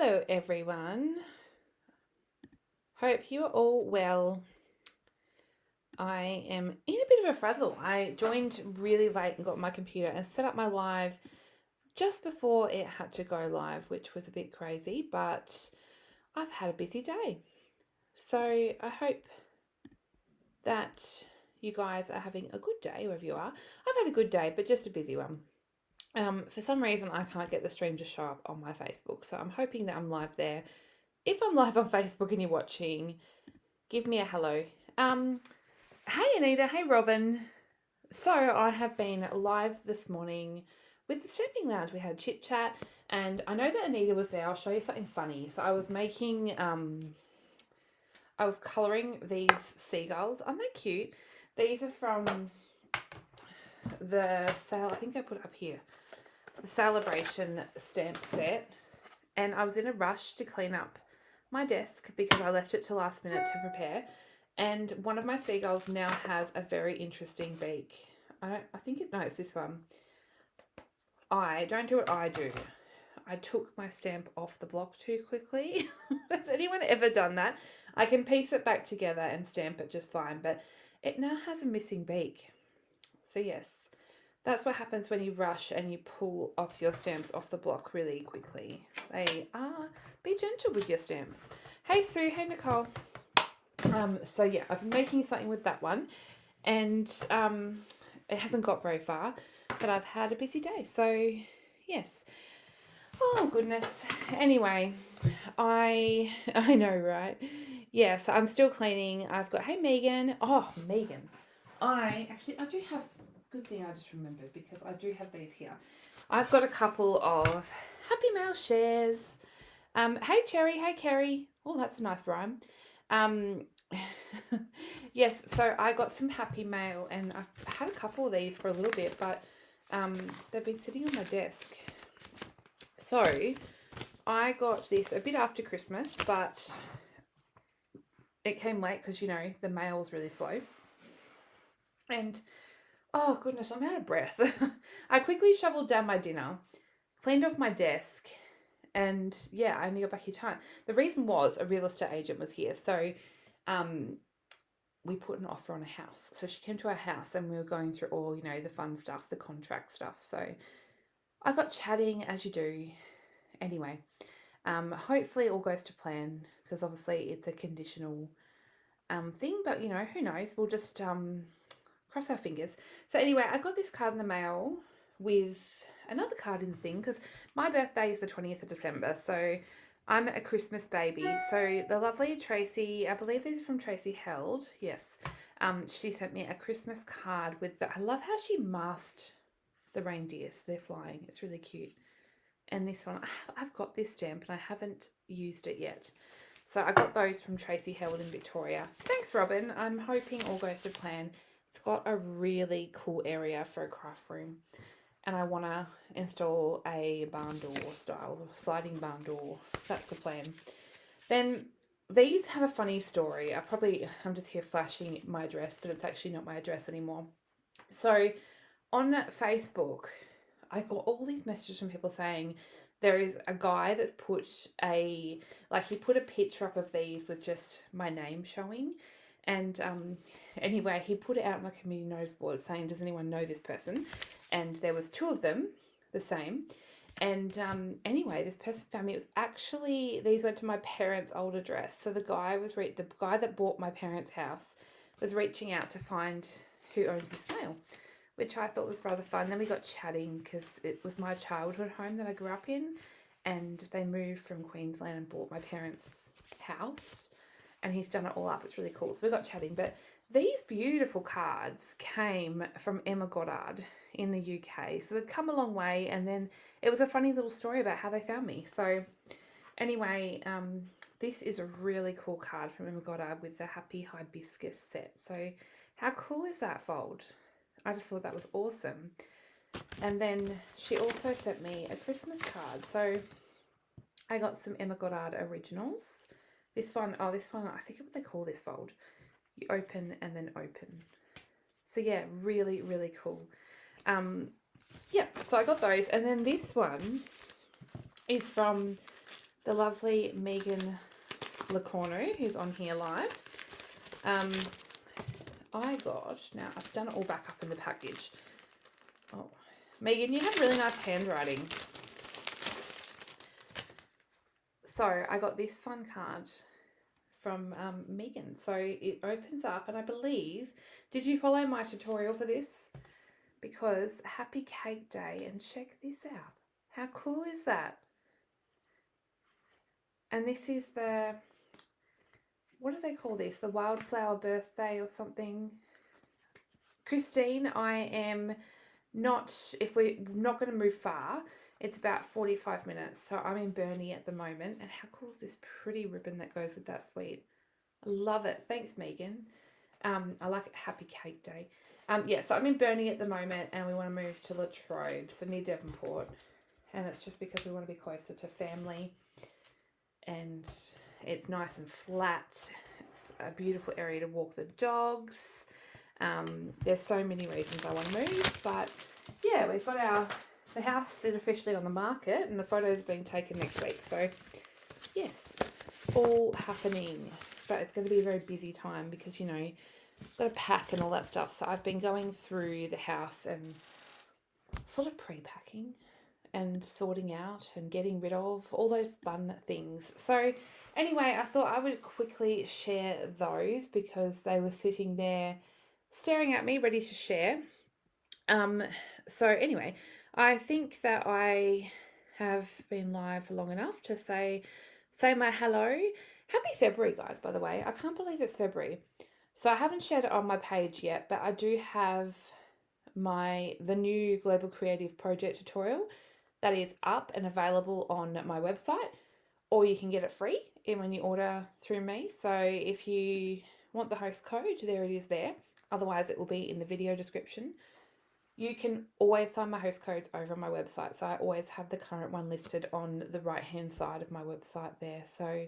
Hello everyone. Hope you are all well. I am in a bit of a frazzle. I joined really late and got my computer and set up my live just before it had to go live, which was a bit crazy, but I've had a busy day. So I hope that you guys are having a good day wherever you are. I've had a good day, but just a busy one. For some reason, I can't get the stream to show up on my Facebook, so I'm hoping that I'm live there. If I'm live on Facebook and you're watching, give me a hello. Hey Anita, hey Robin. So I have been live this morning with the Stamping Lounge. We had a chit chat, and I know that Anita was there. I'll show you something funny. So I was making, I was colouring these seagulls. Aren't they cute? These are from the sale. I think I put it up here. The Celebration stamp set, and I was in a rush to clean up my desk because I left it to last minute to prepare. And one of my seagulls now has a very interesting beak. I think it knows this one. I don't do what I do. I took my stamp off the block too quickly. Has anyone ever done that? I can piece it back together and stamp it just fine, but it now has a missing beak. So yes, that's what happens when you rush and you pull off your stamps off the block really quickly. Be gentle with your stamps. Hey Sue, hey Nicole. So yeah, I've been making something with that one, and it hasn't got very far, but I've had a busy day. So yes. Oh goodness. Anyway, I know, right? Yeah, so I'm still cleaning. I've got, hey Megan. Oh, Megan. I do have, good thing I just remembered because I do have these here. I've got a couple of Happy Mail shares. Hey Cherry, hey Kerry. Oh, that's a nice rhyme. Yes, so I got some Happy Mail, and I've had a couple of these for a little bit, but they've been sitting on my desk. So I got this a bit after Christmas, but it came late because, you know, the mail was really slow. And oh goodness, I'm out of breath. I quickly shoveled down my dinner, cleaned off my desk, and yeah, I only got back in time. The reason was a real estate agent was here, so we put an offer on a house. So she came to our house and we were going through all, you know, the fun stuff, the contract stuff. So I got chatting as you do. Anyway, hopefully it all goes to plan because obviously it's a conditional thing, but you know, who knows? We'll just cross our fingers. So anyway, I got this card in the mail with another card in the thing because my birthday is the 20th of December. So I'm a Christmas baby. So the lovely Tracy, I believe these are from Tracy Held. Yes. She sent me a Christmas card with I love how she masked the reindeers. They're flying. It's really cute. And this one, I've got this stamp and I haven't used it yet. So I got those from Tracy Held in Victoria. Thanks, Robin. I'm hoping all goes to plan. It's got a really cool area for a craft room. And I want to install a barn door style, sliding barn door. That's the plan. Then these have a funny story. I'm just here flashing my address, but it's actually not my address anymore. So on Facebook, I got all these messages from people saying there is a guy that's put he put a picture up of these with just my name showing. And anyway, he put it out on a community notice board saying, does anyone know this person? And there was two of them, the same. And anyway, this person found me. It was actually, these went to my parents' old address. So the guy that bought my parents' house was reaching out to find who owned this mail, which I thought was rather fun. Then we got chatting because it was my childhood home that I grew up in, and they moved from Queensland and bought my parents' house, and he's done it all up. It's really cool. So we got chatting, but these beautiful cards came from Emma Goddard in the UK. So they'd come a long way, and then it was a funny little story about how they found me. So anyway, this is a really cool card from Emma Goddard with the Happy Hibiscus set. So how cool is that fold? I just thought that was awesome. And then she also sent me a Christmas card. So I got some Emma Goddard originals. This one, I think what they call this fold. You open and then open. So yeah, really, really cool. Yeah, so I got those. And then this one is from the lovely Megan Lacornu, who's on here live. I got, now I've done it all back up in the package. Oh, Megan, you have really nice handwriting. So I got this fun card from Megan. So it opens up, and I believe, did you follow my tutorial for this? Because happy cake day, and check this out. How cool is that? And this is the, what do they call this? The wildflower birthday or something. Christine, I am not, if we're not going to move far, it's about 45 minutes. So I'm in Burnie at the moment. And how cool is this pretty ribbon that goes with that sweet? I love it. Thanks, Megan. I like it. Happy Cake Day. Yeah, so I'm in Burnie at the moment, and we want to move to Latrobe, so near Devonport. And it's just because we want to be closer to family. And it's nice and flat. It's a beautiful area to walk the dogs. There's so many reasons I want to move, but yeah, we've got the house is officially on the market, and the photos are being taken next week. So yes, it's all happening, but it's going to be a very busy time because, you know, I've got to pack and all that stuff. So I've been going through the house and sort of pre-packing and sorting out and getting rid of all those fun things. So anyway, I thought I would quickly share those because they were sitting there staring at me, ready to share. So anyway, I think that I have been live long enough to say my hello. Happy February, guys, by the way. I can't believe it's February. So I haven't shared it on my page yet, but I do have the new Global Creative Project tutorial that is up and available on my website, or you can get it free when you order through me. So if you want the host code, there it is there. Otherwise, it will be in the video description. You can always find my host codes over on my website. So I always have the current one listed on the right-hand side of my website there. So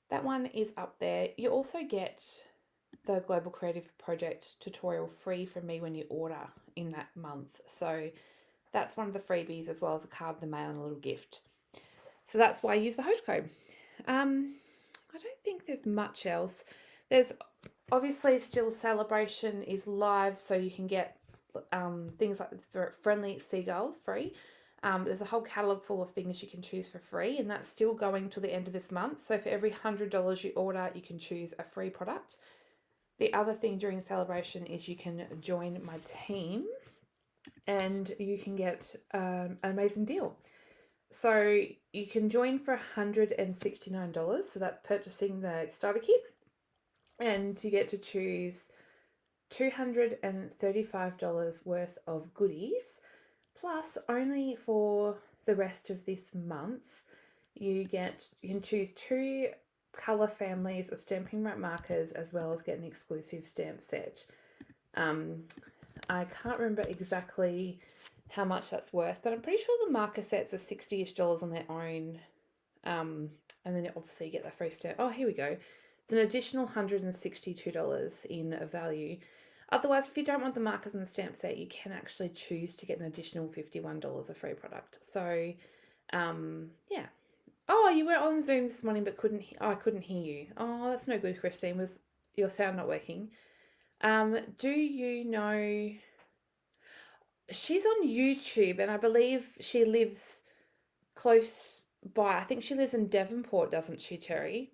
that one is up there. You also get the Global Creative Project tutorial free from me when you order in that month. So that's one of the freebies, as well as a card in the mail and a little gift. So that's why I use the host code. I don't think there's much else. There's obviously still Celebration is live, so you can get things like Friendly Seagulls free. There's a whole catalogue full of things you can choose for free, and that's still going till the end of this month. So for every $100 you order, you can choose a free product. The other thing during Celebration is you can join my team and you can get an amazing deal. So you can join for $169, so that's purchasing the starter kit, and you get to choose $235 worth of goodies, plus only for the rest of this month you can choose 2 colour families of Stampin' Wrap markers, as well as get an exclusive stamp set. I can't remember exactly how much that's worth, but I'm pretty sure the marker sets are $60-ish on their own. And then obviously you get that free stamp. Oh, here we go. It's an additional $162 in value. Otherwise, if you don't want the markers and the stamp set, you can actually choose to get an additional $51 of free product. So, yeah. Oh, you were on Zoom this morning, but I couldn't hear you. Oh, that's no good, Christine. Was your sound not working? Do you know? She's on YouTube, and I believe she lives close by. I think she lives in Devonport, doesn't she, Terry?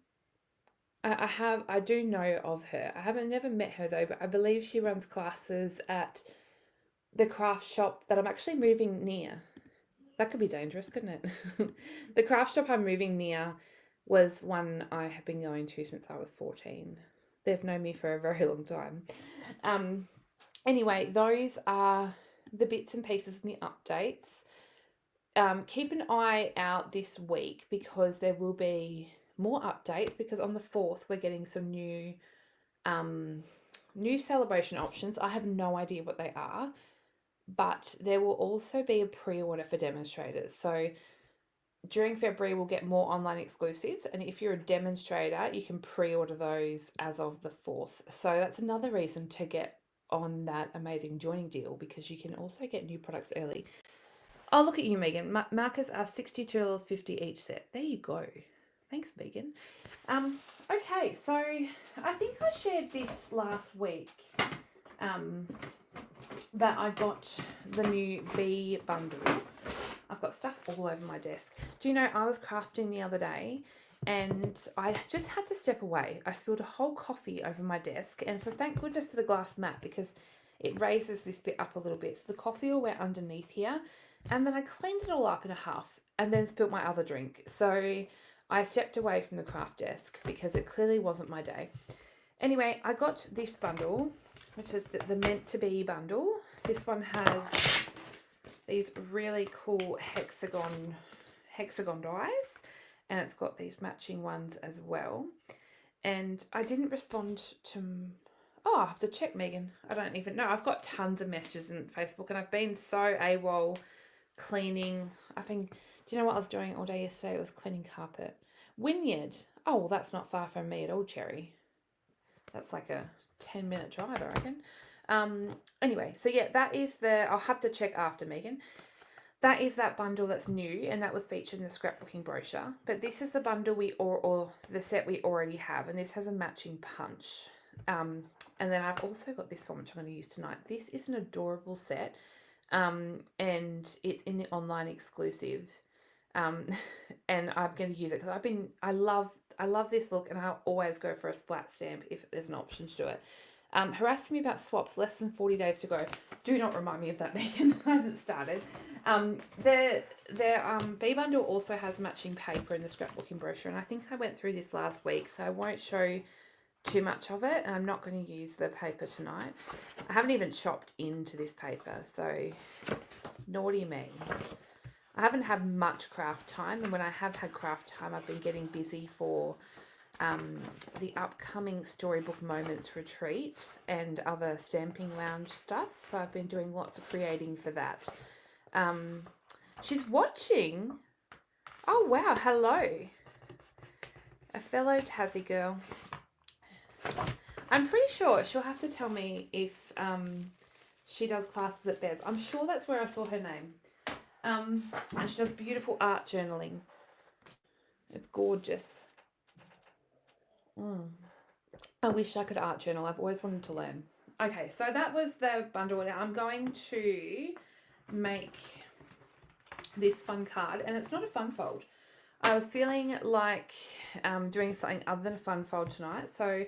I do know of her. I haven't never met her though, but I believe she runs classes at the craft shop that I'm actually moving near. That could be dangerous, couldn't it? The craft shop I'm moving near was one I have been going to since I was 14. They've known me for a very long time. Anyway, those are the bits and pieces and the updates. Keep an eye out this week because there will be more updates, because on the 4th we're getting some new celebration options. I have no idea what they are, but there will also be a pre-order for demonstrators. So during February we'll get more online exclusives, and if you're a demonstrator you can pre-order those as of the 4th. So that's another reason to get on that amazing joining deal, because you can also get new products early. Oh, look at you, Megan. Markers are $62.50 each set. There you go. Thanks, Megan. Okay, so I think I shared this last week. That I got the new bee bundle. I've got stuff all over my desk. Do you know, I was crafting the other day and I just had to step away. I spilled a whole coffee over my desk, and so thank goodness for the glass mat, because it raises this bit up a little bit. So the coffee all went underneath here, and then I cleaned it all up in a huff and then spilled my other drink. So I stepped away from the craft desk because it clearly wasn't my day. Anyway, I got this bundle, which is the meant to be bundle. This one has these really cool hexagon dies, and it's got these matching ones as well. And I didn't respond to... Oh, I have to check, Megan. I don't even know. I've got tons of messages in Facebook, and I've been so AWOL cleaning. Do you know what I was doing all day yesterday? It was cleaning carpet. Wynyard. Oh, well, that's not far from me at all, Cherry. That's like a 10-minute drive, I reckon. Anyway, so yeah, that is I'll have to check after, Megan. That is that bundle that's new, and that was featured in the scrapbooking brochure. But this is the bundle or the set we already have, and this has a matching punch. And then I've also got this one, which I'm going to use tonight. This is an adorable set, and it's in the online exclusive. And I'm going to use it because I love this look, and I'll always go for a splat stamp if there's an option to do it. Harassing me about swaps, less than 40 days to go. Do not remind me of that, Megan. I haven't started. Their bee bundle also has matching paper in the scrapbooking brochure, and I think I went through this last week, so I won't show too much of it, and I'm not going to use the paper tonight. I haven't even chopped into this paper, so naughty me. I haven't had much craft time, and when I have had craft time, I've been getting busy for the upcoming Storybook Moments retreat and other stamping lounge stuff. So I've been doing lots of creating for that. She's watching. Oh, wow. Hello. A fellow Tassie girl. I'm pretty sure she'll have to tell me if she does classes at Bez. I'm sure that's where I saw her name. And she does beautiful art journaling. It's gorgeous. I wish I could art journal. I've always wanted to learn. Okay, so that was the bundle. Now I'm going to make this fun card, and it's not a fun fold. I was feeling like doing something other than a fun fold tonight, so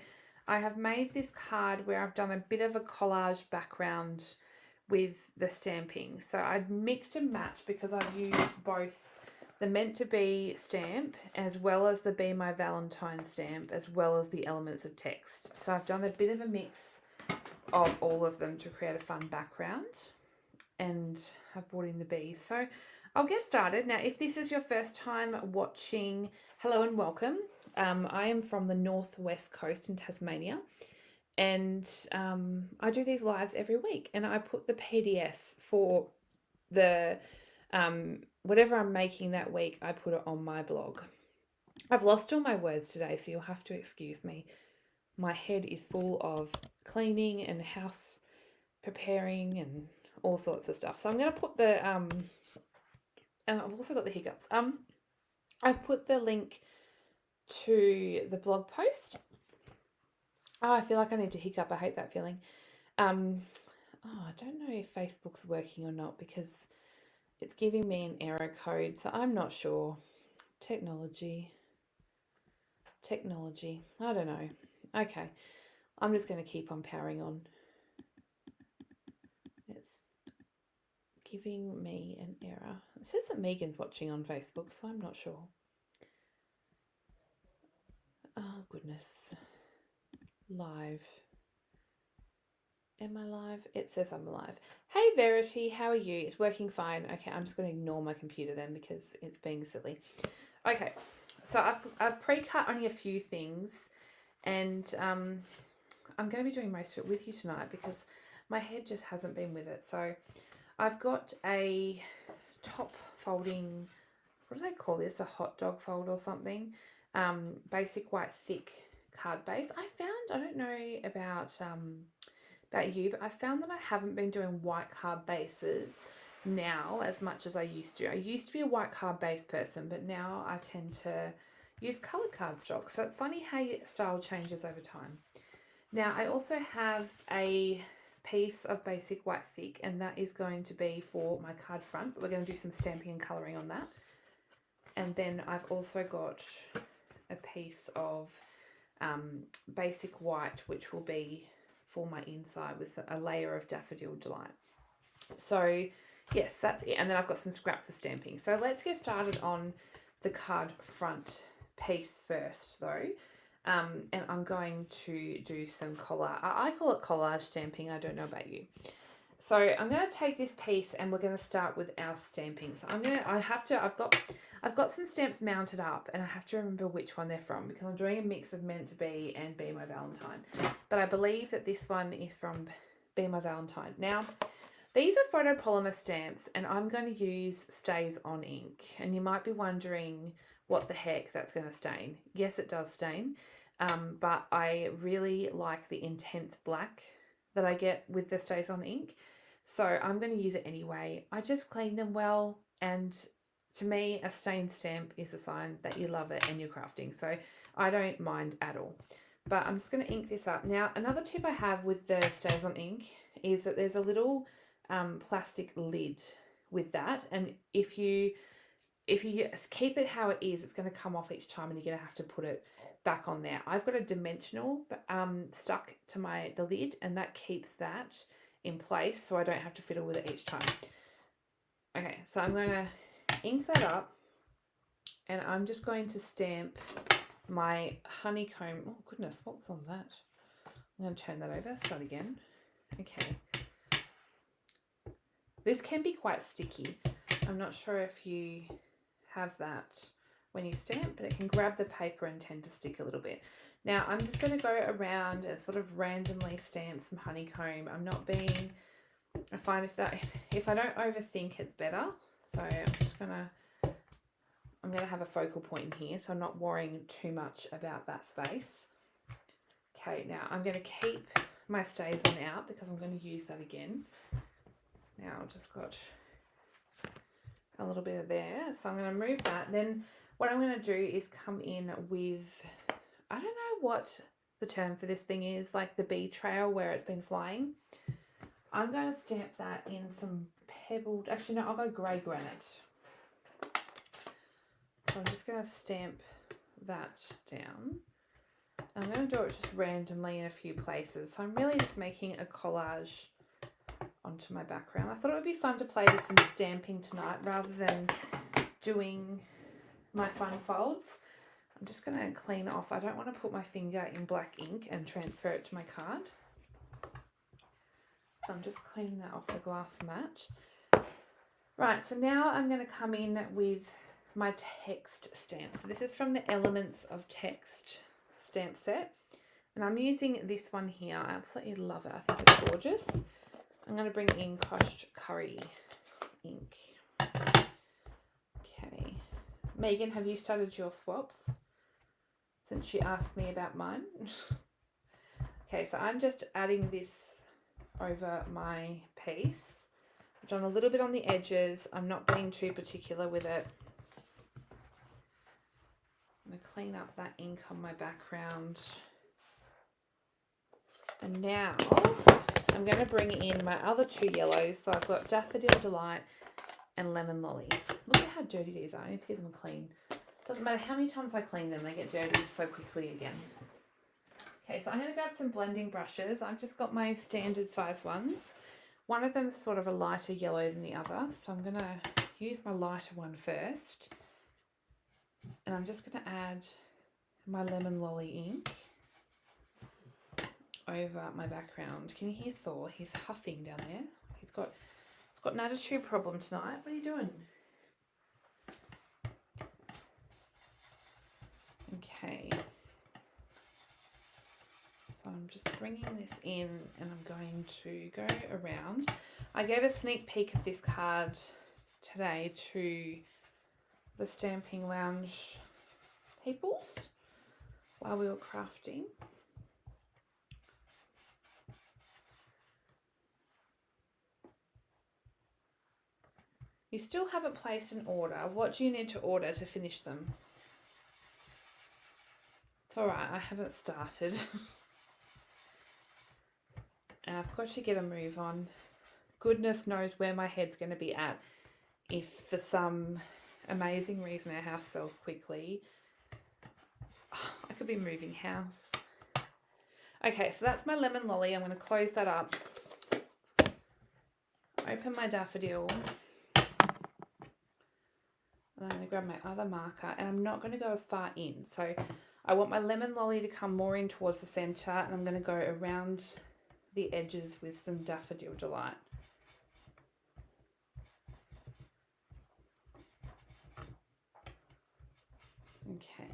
I have made this card where I've done a bit of a collage background with the stamping. So I mixed and matched because I've used both the meant to be stamp as well as the Be My Valentine stamp as well as the elements of text. So I've done a bit of a mix of all of them to create a fun background, and I've brought in the bees. So I'll get started. Now, if this is your first time watching, hello and welcome. I am from the northwest coast in Tasmania, and I do these lives every week, and I put the PDF for the whatever I'm making that week, I put it on my blog. I've lost all my words today, so you'll have to excuse me. My head is full of cleaning and house preparing and all sorts of stuff. So I'm going to put the, and I've also got the hiccups. I've put the link to the blog post. Oh, I feel like I need to hiccup. I hate that feeling. I don't know if Facebook's working or not because it's giving me an error code, so I'm not sure. Technology. I don't know. Okay. I'm just going to keep on powering on. It's giving me an error. It says that Megan's watching on Facebook, so I'm not sure. Oh, goodness. Live. Am I live? It says I'm live. Hey, Verity, how are you? It's working fine. Okay, I'm just going to ignore my computer then because it's being silly. Okay, so I've pre-cut only a few things, and I'm going to be doing most of it with you tonight because my head just hasn't been with it. So I've got a top folding, what do they call this? A hot dog fold or something. Basic white thick card base. I don't know about you, but I found that I haven't been doing white card bases now as much as I used to. I used to be a white card based person, but now I tend to use coloured cardstock. So it's funny how your style changes over time. Now I also have a piece of basic white thick, and that is going to be for my card front. We're going to do some stamping and colouring on that. And then I've also got a piece of basic white, which will be for my inside with a layer of Daffodil Delight. So yes, that's it. And then I've got some scrap for stamping. So let's get started on the card front piece first though. And I'm going to do some I call it collage stamping. I don't know about you. So I'm going to take this piece and we're going to start with our stamping. So I've got some stamps mounted up and I have to remember which one they're from because I'm doing a mix of Meant to Be and Be My Valentine. But I believe that this one is from Be My Valentine. Now, these are photopolymer stamps and I'm going to use Stays On ink. And you might be wondering what the heck that's going to stain. Yes, it does stain, but I really like the intense black that I get with the Stays On ink. So I'm going to use it anyway. I just clean them well, and to me a stained stamp is a sign that you love it and you're crafting. So I don't mind at all. But I'm just going to ink this up. Now another tip I have with the Stays On ink is that there's a little plastic lid with that, and if you keep it how it is, it's going to come off each time and you're going to have to put it back on there. I've got a dimensional stuck to the lid, and that keeps that in place so I don't have to fiddle with it each time. Okay, so I'm going to ink that up and I'm just going to stamp my honeycomb. Oh goodness, what was on that? I'm going to turn that over, start again. Okay. This can be quite sticky. I'm not sure if you have that when you stamp, but it can grab the paper and tend to stick a little bit. Now I'm just going to go around and sort of randomly stamp some honeycomb. I find if I don't overthink, it's better. So I'm going to have a focal point in here, so I'm not worrying too much about that space. Okay, now I'm going to keep my Stays On out because I'm going to use that again. Now I've just got a little bit of there, so I'm going to move that. Then what I'm going to do is come in with, I don't know what the term for this thing is, like the bee trail where it's been flying. I'm going to stamp that in some pebbled, actually no, I'll go grey granite. So I'm just going to stamp that down. I'm going to do it just randomly in a few places. So I'm really just making a collage onto my background. I thought it would be fun to play with some stamping tonight rather than doing my fun folds. I'm just going to clean off. I don't want to put my finger in black ink and transfer it to my card. So I'm just cleaning that off the glass mat. Right, so now I'm going to come in with my text stamp. So this is from the Elements of Text stamp set. And I'm using this one here. I absolutely love it. I think it's gorgeous. I'm going to bring in Kosh Curry ink. Okay. Megan, have you started your swaps? Since you asked me about mine. Okay, so I'm just adding this over my piece. I've done a little bit on the edges. I'm not being too particular with it. I'm going to clean up that ink on my background. And now I'm going to bring in my other two yellows. So I've got Daffodil Delight and Lemon Lolly. Look at how dirty these are. I need to get them clean. Doesn't matter how many times I clean them, they get dirty so quickly again. Okay, so I'm going to grab some blending brushes. I've just got my standard size ones. One of them is sort of a lighter yellow than the other. So I'm going to use my lighter one first. And I'm just going to add my Lemon Lolly ink over my background. Can you hear Thor? He's huffing down there. He's got an attitude problem tonight. What are you doing? Okay. So I'm just bringing this in and I'm going to go around. I gave a sneak peek of this card today to the Stamping Lounge peoples while we were crafting. You still haven't placed an order. What do you need to order to finish them? It's alright, I haven't started. And I've got to get a move on. Goodness knows where my head's going to be at if for some amazing reason our house sells quickly. I could be moving house. Okay, so that's my lemon lolly. I'm going to close that up. Open my daffodil. And I'm going to grab my other marker, and I'm not going to go as far in. So I want my lemon lolly to come more in towards the center, and I'm going to go around the edges with some Daffodil Delight. Okay.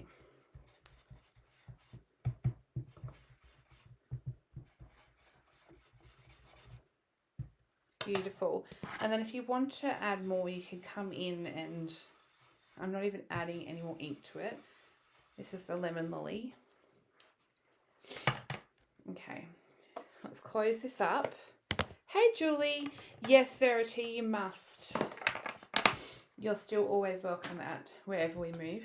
Beautiful. And then if you want to add more, you can come in, and I'm not even adding any more ink to it. This is the lemon lolly. Okay. Let's close this up. Hey, Julie. Yes, Verity, you must. You're still always welcome at wherever we move.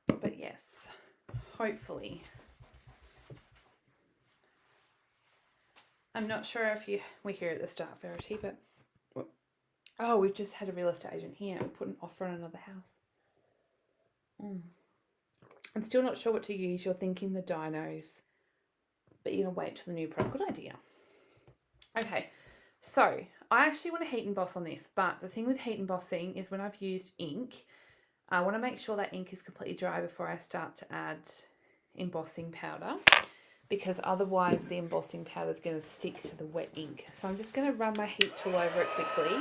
But yes, hopefully. I'm not sure if we're here at the start, Verity, but oh, we've just had a real estate agent here and put an offer on another house. I'm still not sure what to use. You're thinking the dinos, but you're going to wait till the new product. Good idea. Okay, so I actually want to heat emboss on this, but the thing with heat embossing is when I've used ink, I want to make sure that ink is completely dry before I start to add embossing powder, because otherwise the embossing powder is going to stick to the wet ink. So I'm just going to run my heat tool over it quickly.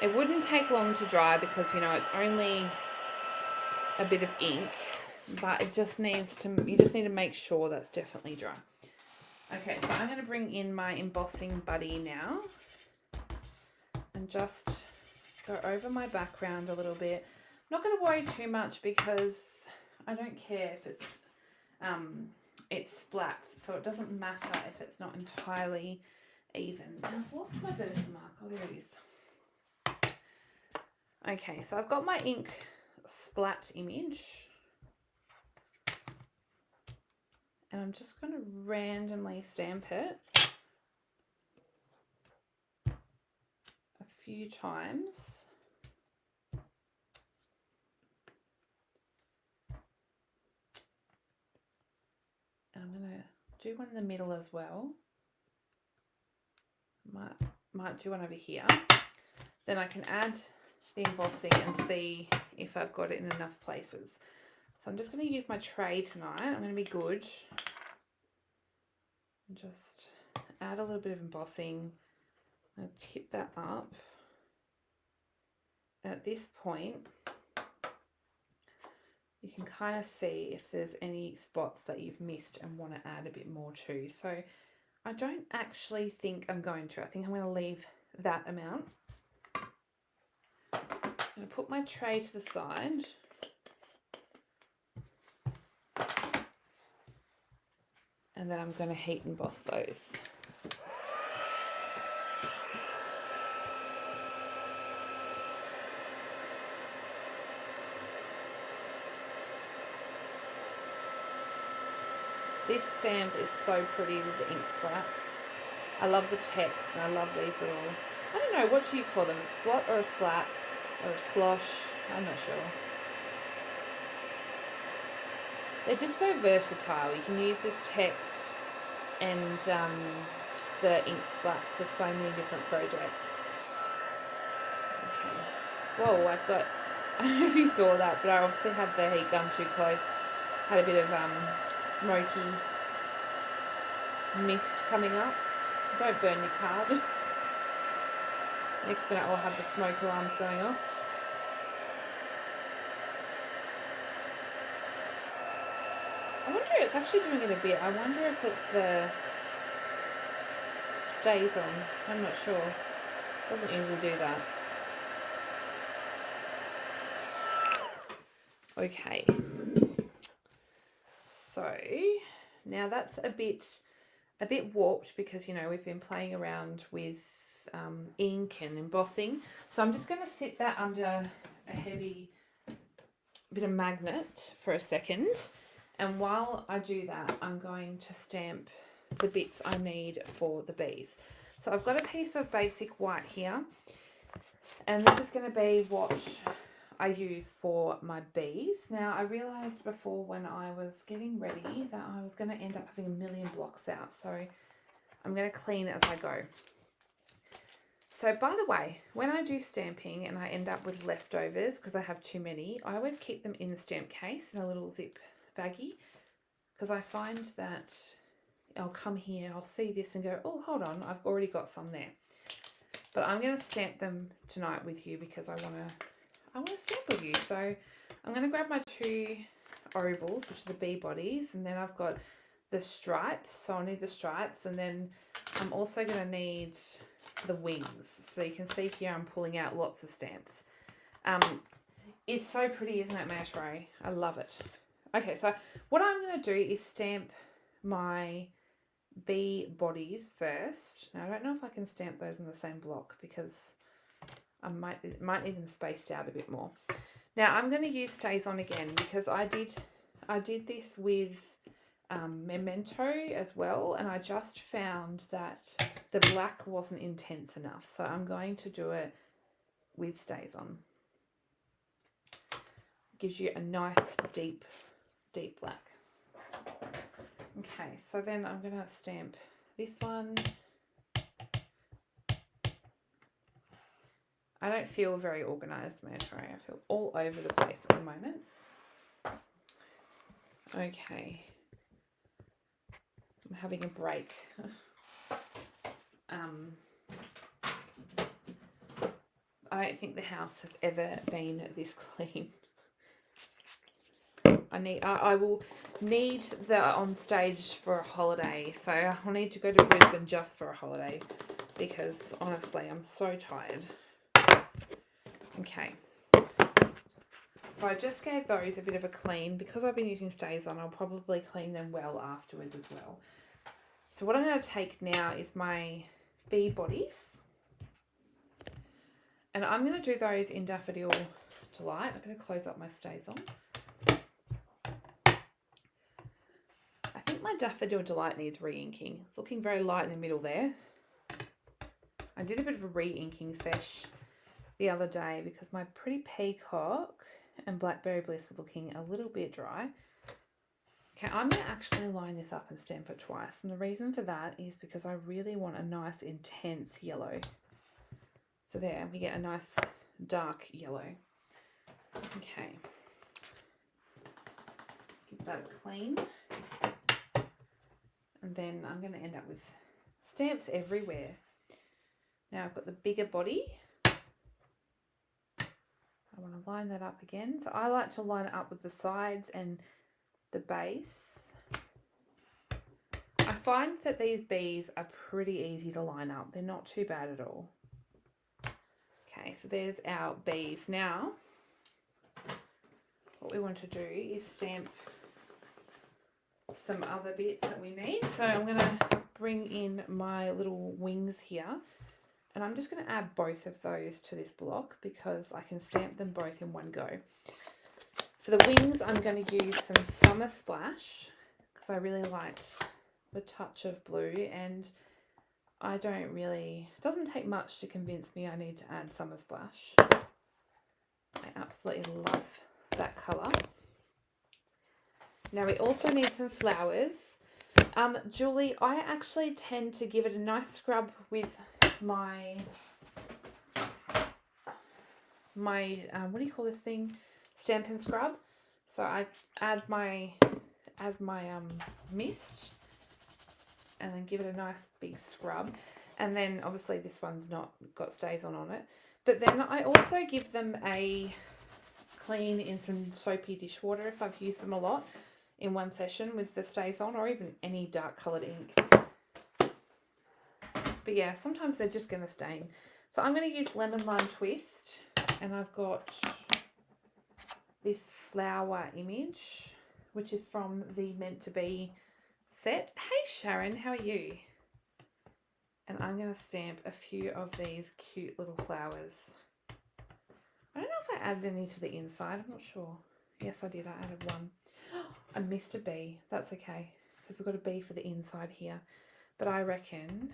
It wouldn't take long to dry because, you know, it's only a bit of ink, but it just needs to, you just need to make sure that's definitely dry. Okay, so I'm going to bring in my embossing buddy now and just go over my background a little bit. I'm not going to worry too much because I don't care if it splats, so it doesn't matter if it's not entirely even. I've lost my Versamark. Oh, there it is. Okay, so I've got my ink splat image, and I'm just going to randomly stamp it a few times. And I'm going to do one in the middle as well. Might do one over here. Then I can add the embossing and see if I've got it in enough places. So I'm just going to use my tray tonight. I'm going to be good. And just add a little bit of embossing. I'm going to tip that up. And at this point, you can kind of see if there's any spots that you've missed and want to add a bit more to. So I don't actually think I'm going to. I think I'm going to leave that amount. I'm going to put my tray to the side. And then I'm going to heat emboss those. This stamp is so pretty with the ink splats. I love the text and I love these little, I don't know, what do you call them? A splot or a splat? Or a splosh, I'm not sure. They're just so versatile. You can use this text and the ink splats for so many different projects. Okay. Whoa, I've got, I don't know if you saw that, but I obviously had the heat gun too close. Had a bit of smoky mist coming up. Don't burn your card. Next minute I'll have the smoke alarms going off. I wonder, it's actually doing it a bit. I wonder if it's the stays on. I'm not sure. Doesn't usually do that. Okay. So now that's a bit warped because, you know, we've been playing around with ink and embossing. So I'm just going to sit that under a heavy bit of magnet for a second. And while I do that, I'm going to stamp the bits I need for the bees. So I've got a piece of basic white here. And this is going to be what I use for my bees. Now, I realised before when I was getting ready that I was going to end up having a million blocks out. So I'm going to clean as I go. So by the way, when I do stamping and I end up with leftovers because I have too many, I always keep them in the stamp case in a little zip baggie, because I find that I'll come here, I'll see this and go, oh, hold on, I've already got some there. But I'm going to stamp them tonight with you because I want to stamp with you. So I'm going to grab my 2 ovals, which are the bee bodies, and then I've got the stripes. So I'll need the stripes, and then I'm also going to need the wings. So you can see here I'm pulling out lots of stamps. It's so pretty, isn't it, Mashray? I love it. Okay, so what I'm going to do is stamp my bee bodies first. Now I don't know if I can stamp those in the same block because I might need them spaced out a bit more. Now I'm going to use Stays On again because I did this with Memento as well, and I just found that the black wasn't intense enough, so I'm going to do it with Stays On. Gives you a nice deep black. Okay, so then I'm going to stamp this one. I don't feel very organised, Mashray. I feel all over the place at the moment. Okay. I'm having a break. I don't think the house has ever been this clean. I will need the on stage for a holiday, so I'll need to go to Brisbane just for a holiday because honestly I'm so tired. Okay, so I just gave those a bit of a clean. Because I've been using Stays On, I'll probably clean them well afterwards as well. So what I'm going to take now is my bee bodies, and I'm going to do those in Daffodil Delight. I'm going to close up my Stays On. I think my Daffodil Delight needs re-inking. It's looking very light in the middle there. I did a bit of a re-inking sesh the other day because my Pretty Peacock and Blackberry Bliss were looking a little bit dry. Okay, I'm going to actually line this up and stamp it twice. And the reason for that is because I really want a nice intense yellow. So there, we get a nice dark yellow. Okay. Give that a clean. And then I'm going to end up with stamps everywhere. Now I've got the bigger body. I want to line that up again. So I like to line it up with the sides and the base. I find that these bees are pretty easy to line up. They're not too bad at all. Okay, so there's our bees. Now, what we want to do is stamp some other bits that we need. So I'm going to bring in my little wings here, and I'm just going to add both of those to this block because I can stamp them both in one go. For the wings, I'm going to use some Summer Splash because I really liked the touch of blue, and it doesn't take much to convince me I need to add Summer Splash. I absolutely love that colour. Now we also need some flowers. Julie, I actually tend to give it a nice scrub with my what do you call this thing? Stamp and Scrub. So I add my mist and then give it a nice big scrub. And then obviously this one's not got Stays On it. But then I also give them a clean in some soapy dishwater if I've used them a lot in one session with the Stays On, or even any dark coloured ink. But yeah, sometimes they're just going to stain. So I'm going to use Lemon Lime Twist, and I've got this flower image, which is from the Meant to Be set. Hey Sharon, how are you? And I'm going to stamp a few of these cute little flowers. I don't know if I added any to the inside. I'm not sure. Yes, I did. I added one. I missed a bee. That's okay, because we've got a bee for the inside here. But I reckon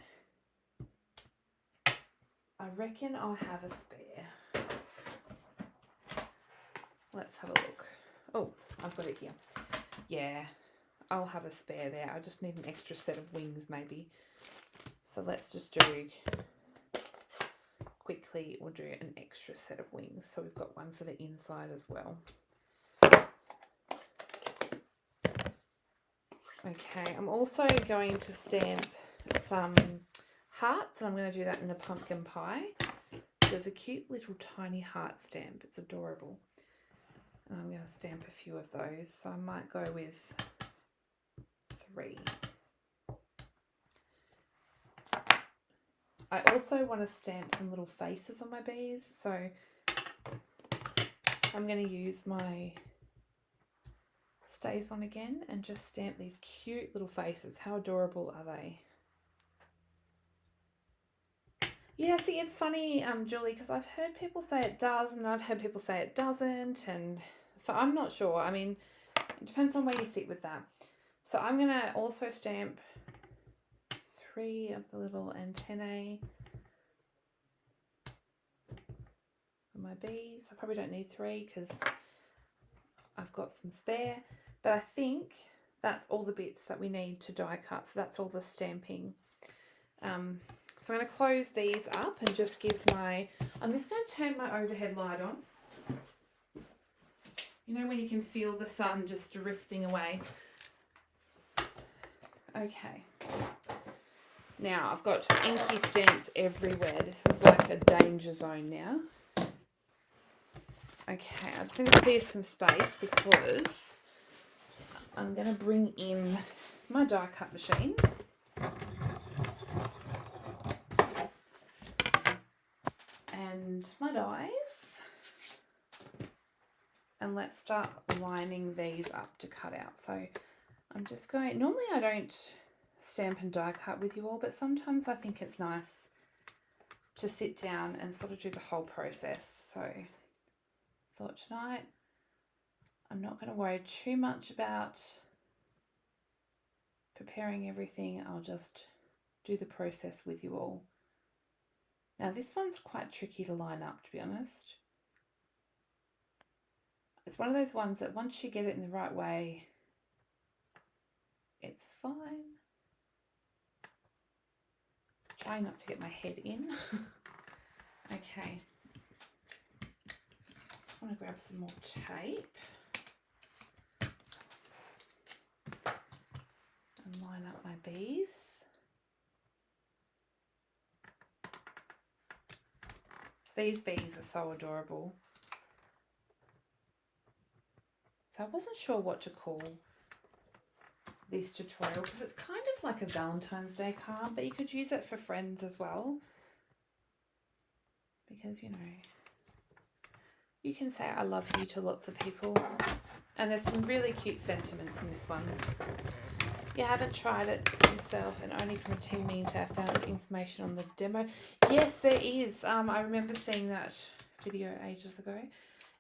I'll have a spare. Let's have a look. Oh, I've got it here. Yeah, I'll have a spare there. I just need an extra set of wings maybe. So let's just do, quickly, we'll do an extra set of wings. So we've got one for the inside as well. Okay, I'm also going to stamp some hearts, and I'm going to do that in the pumpkin pie. There's a cute little tiny heart stamp. It's adorable. And I'm going to stamp a few of those. So I might go with 3. I also want to stamp some little faces on my bees. So I'm going to use my Stays On again and just stamp these cute little faces. How adorable are they? Yeah, see, it's funny, Julie, because I've heard people say it does and I've heard people say it doesn't, and so I'm not sure. I mean, it depends on where you sit with that. So I'm going to also stamp 3 of the little antennae for my bees. I probably don't need 3 because I've got some spare, but I think that's all the bits that we need to die cut. So that's all the stamping. So I'm going to close these up and just give I'm just going to turn my overhead light on. You know when you can feel the sun just drifting away? Okay. Now I've got inky stamps everywhere. This is like a danger zone now. Okay, I'm just going to clear some space because I'm going to bring in my die cut machine. And my dies, and let's start lining these up to cut out. So I'm just going, normally I don't stamp and die cut with you all, but sometimes I think it's nice to sit down and sort of do the whole process. So I thought tonight I'm not going to worry too much about preparing everything. I'll just do the process with you all. Now this one's quite tricky to line up, to be honest. It's one of those ones that once you get it in the right way, it's fine. Try not to get my head in. Okay. I want to grab some more tape and line up my bees. These bees are so adorable. So I wasn't sure what to call this tutorial because it's kind of like a Valentine's Day card, but you could use it for friends as well. Because, you know, you can say I love you to lots of people. And there's some really cute sentiments in this one. You haven't tried it yourself and only from a team meeting I found this information on the demo. Yes, there is. I remember seeing that video ages ago.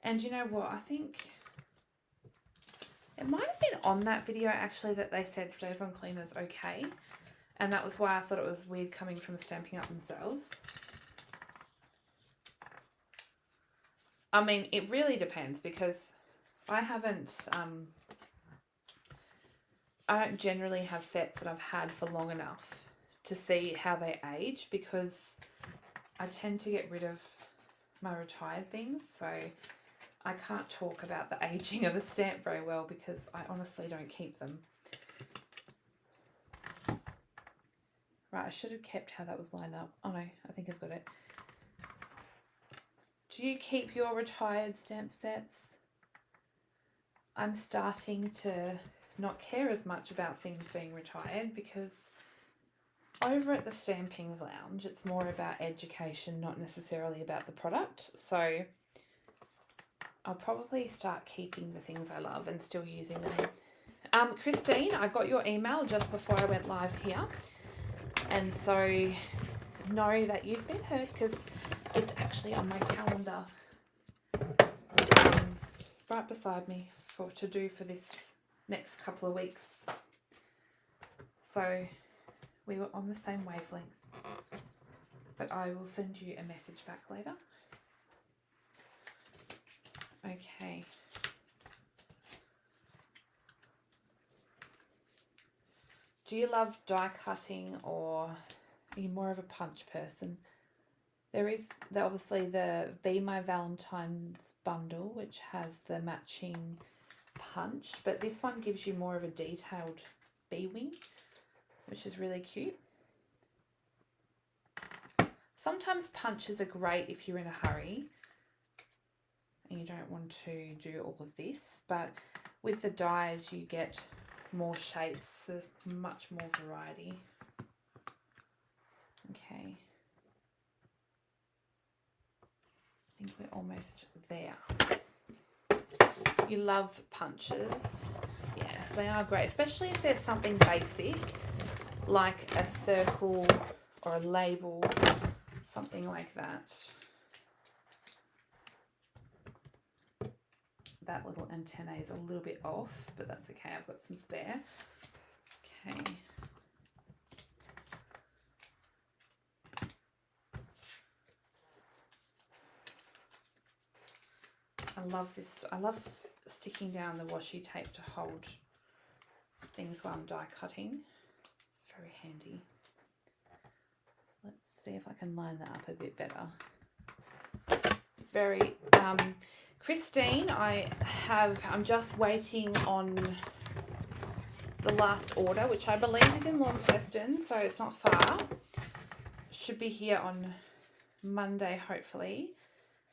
And you know what? I think it might have been on that video actually that they said Stays On Clean is okay. And that was why I thought it was weird coming from Stamping Up themselves. I mean, it really depends because I don't generally have sets that I've had for long enough to see how they age because I tend to get rid of my retired things. So I can't talk about the aging of a stamp very well because I honestly don't keep them. Right, I should have kept how that was lined up. Oh no, I think I've got it. Do you keep your retired stamp sets? I'm starting to not care as much about things being retired because over at the Stamping Lounge, it's more about education, not necessarily about the product. So I'll probably start keeping the things I love and still using them. Christine, I got your email just before I went live here. And so know that you've been heard because it's actually on my calendar right beside me to do for this next couple of weeks. So we were on the same wavelength, but I will send you a message back later. Okay. Do you love die cutting, or are you more of a punch person? There is obviously the Be My Valentines bundle, which has the matching punch, but this one gives you more of a detailed bee wing, which is really cute. Sometimes punches are great if you're in a hurry and you don't want to do all of this, but with the dies you get more shapes. There's much more variety. Okay, I think we're almost there. You love punches. Yes, they are great, especially if there's something basic like a circle or a label, something like that. That little antenna is a little bit off, but that's okay. I've got some spare. Okay. I love this. I love sticking down the washi tape to hold things while I'm die cutting. It's very handy. Let's see if I can line that up a bit better. It's very... Christine, I'm just waiting on the last order, which I believe is in Launceston, so it's not far. Should be here on Monday, hopefully.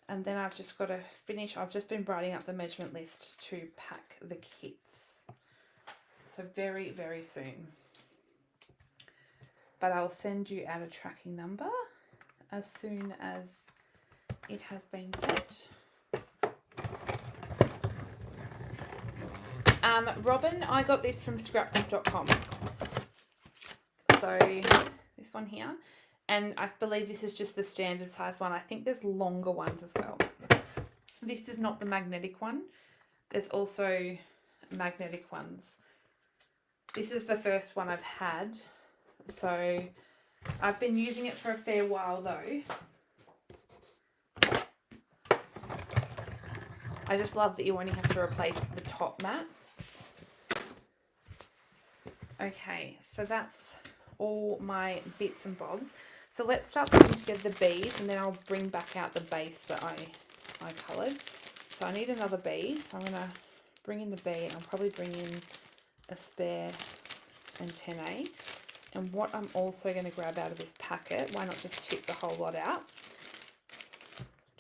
And then I've just got to finish. I've just been writing up the measurement list to pack the kits. So very, very soon. But I'll send you out a tracking number as soon as it has been sent. Robin, I got this from scrapbook.com. So this one here, and I believe this is just the standard size one. I think there's longer ones as well. This is not the magnetic one. There's also magnetic ones. This is the first one I've had, so I've been using it for a fair while though. I just love that you only have to replace the top mat. Okay, so that's all my bits and bobs. So let's start putting together the bees, and then I'll bring back out the base that I coloured. So I need another bee, so I'm going to bring in the bee, and I'll probably bring in a spare antennae. And what I'm also going to grab out of this packet, why not just tip the whole lot out?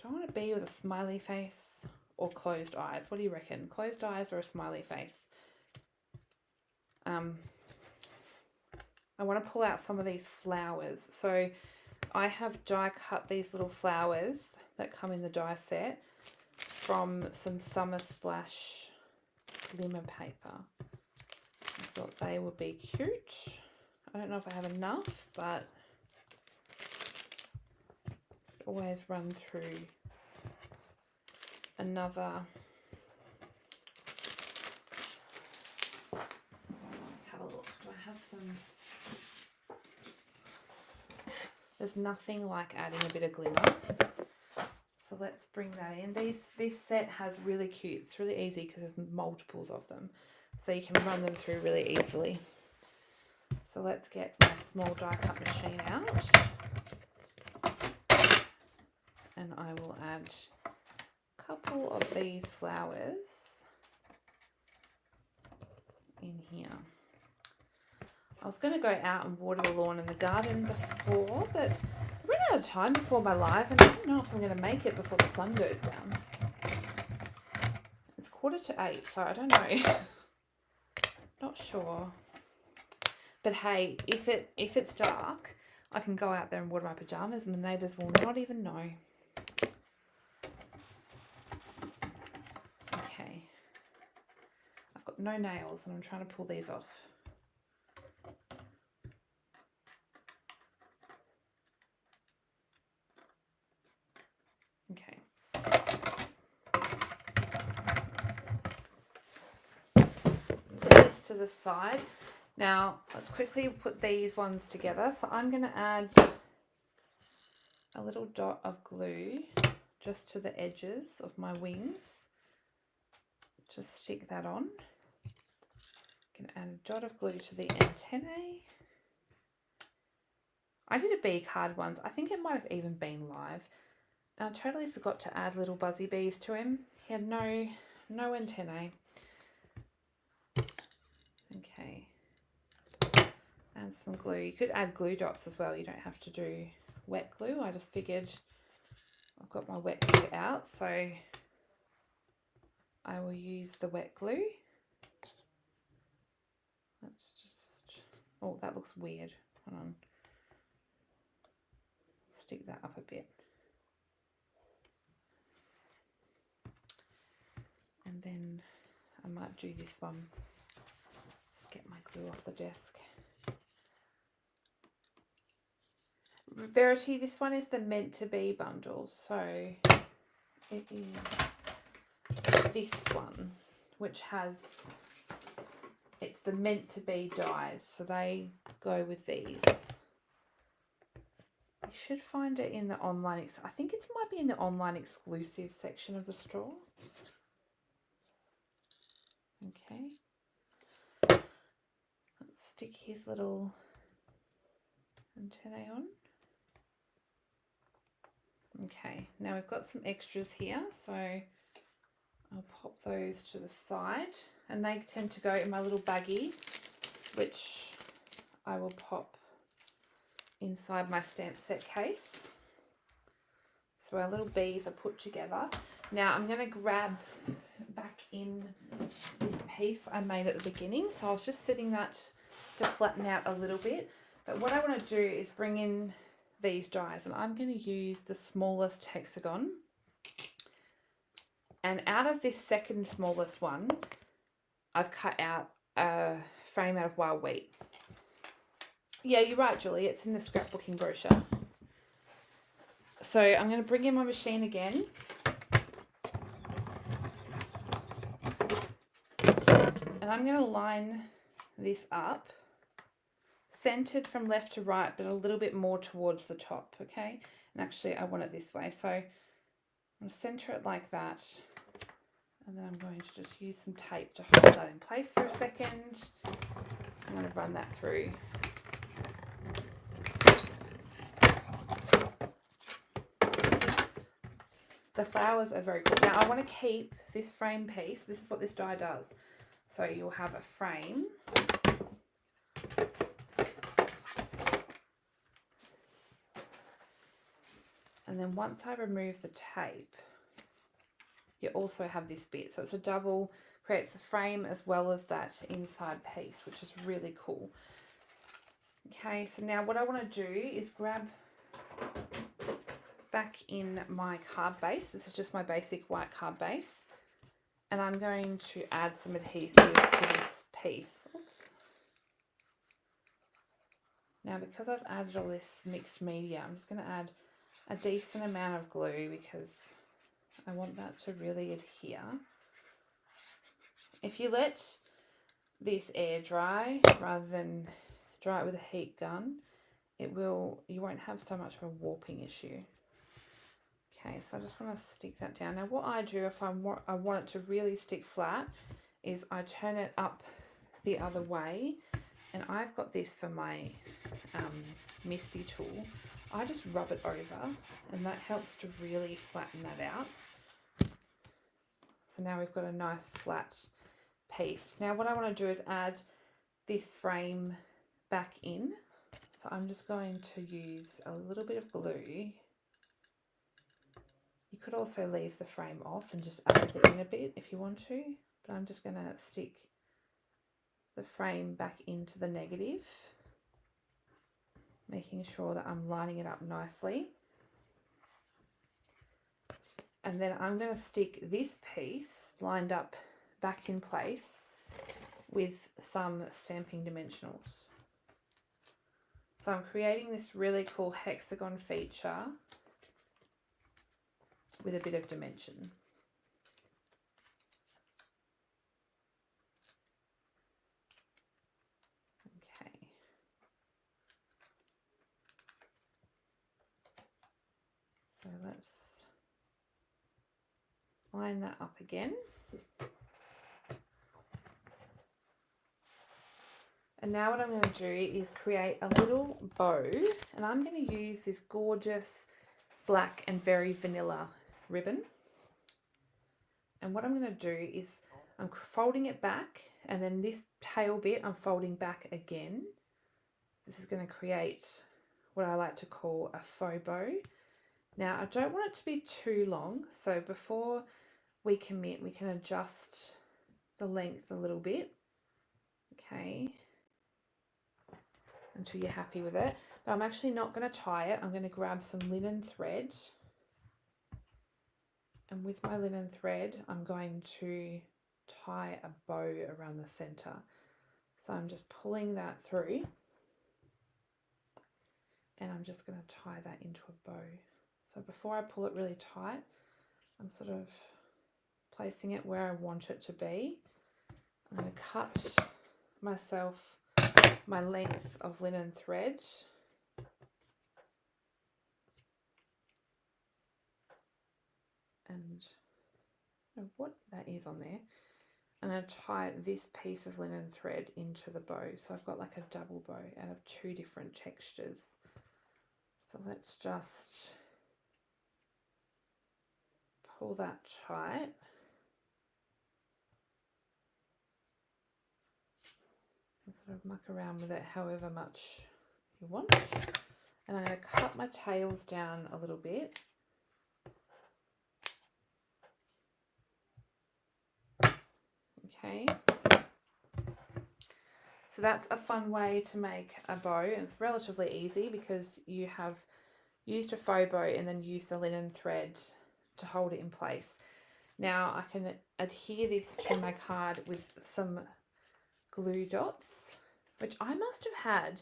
Do I want a bee with a smiley face or closed eyes? What do you reckon? Closed eyes or a smiley face? I want to pull out some of these flowers. So I have die cut these little flowers that come in the die set from some Summer Splash glimmer paper. I thought they would be cute. I don't know if I have enough, but always run through another. Let's have a look. Do I have some? There's nothing like adding a bit of glimmer. So let's bring that in. This set has really cute. It's really easy because there's multiples of them. So you can run them through really easily. So let's get my small die cut machine out. And I will add a couple of these flowers in here. I was going to go out and water the lawn and the garden before, but I ran out of time before my live, and I don't know if I'm going to make it before the sun goes down. It's 7:45, so I don't know. Not sure. But hey, if it's dark, I can go out there and water my pajamas and the neighbours will not even know. got no nails and I'm trying to pull these off. Okay. Put this to the side. Now, let's quickly put these ones together. So I'm going to add a little dot of glue just to the edges of my wings. Just stick that on. I'm going to add a dot of glue to the antennae. I did a bee card once. I think it might have even been live. And I totally forgot to add little buzzy bees to him. He had no antennae. Okay. And some glue. You could add glue dots as well. You don't have to do wet glue. I just figured I've got my wet glue out, so I will use the wet glue. Let's just, oh, that looks weird. Hold on. Stick that up a bit. And then I might do this one. Just get my glue off the desk. Verity, this one is the meant to be bundle, so it is this one, which has, it's the meant to be dies, so they go with these. You should find it in the online, I think it might be in the online exclusive section of the store. Okay, let's stick his little antennae on. Okay, now we've got some extras here, so I'll pop those to the side, and they tend to go in my little baggie, which I will pop inside my stamp set case. So our little bees are put together. Now I'm going to grab back in this piece I made at the beginning, so I was just setting that to flatten out a little bit, but what I want to do is bring in these dies, and I'm going to use the smallest hexagon, and out of this second smallest one I've cut out a frame out of wild wheat. Yeah, you're right, Julie, it's in the scrapbooking brochure. So I'm going to bring in my machine again, and I'm going to line this up centered from left to right, but a little bit more towards the top, okay? And actually I want it this way, so I'm going to center it like that, and then I'm going to just use some tape to hold that in place for a second. I'm going to run that through. The flowers are very cool. Now I want to keep this frame piece. This is what this die does. So you'll have a frame. And then once I remove the tape, you also have this bit. So it's a double, creates the frame as well as that inside piece, which is really cool. Okay, so now what I want to do is grab back in my card base. This is just my basic white card base. And I'm going to add some adhesive to this piece. Oops. Now because I've added all this mixed media, I'm just going to add a decent amount of glue because I want that to really adhere. If you let this air dry rather than dry it with a heat gun, you won't have so much of a warping issue. Okay, so I just want to stick that down. Now what I do if I want it to really stick flat is I turn it up the other way, and I've got this for my Misty tool. I just rub it over, and that helps to really flatten that out. So now we've got a nice flat piece. Now what I want to do is add this frame back in. So I'm just going to use a little bit of glue. You could also leave the frame off and just add the inner bit if you want to, but I'm just going to stick the frame back into the negative, making sure that I'm lining it up nicely. And then I'm going to stick this piece lined up back in place with some stamping dimensionals. So I'm creating this really cool hexagon feature with a bit of dimension. Okay. So let's line that up again. And now what I'm going to do is create a little bow, and I'm going to use this gorgeous black and very vanilla ribbon. And what I'm going to do is I'm folding it back, and then this tail bit I'm folding back again. This is going to create what I like to call a faux bow. Now I don't want it to be too long, so before we commit we can adjust the length a little bit. Okay. Until you're happy with it. But I'm actually not going to tie it. I'm going to grab some linen thread. And with my linen thread, I'm going to tie a bow around the center. So I'm just pulling that through. And I'm just going to tie that into a bow. So before I pull it really tight, I'm sort of placing it where I want it to be. I'm going to cut myself my length of linen thread, and I don't know what that is on there. I'm going to tie this piece of linen thread into the bow, so I've got like a double bow out of two different textures. So let's just pull that tight. And sort of muck around with it however much you want. And I'm going to cut my tails down a little bit. Okay. So that's a fun way to make a bow, and it's relatively easy because you have used a faux bow and then used the linen thread to hold it in place. Now I can adhere this to my card with some glue dots, which I must have had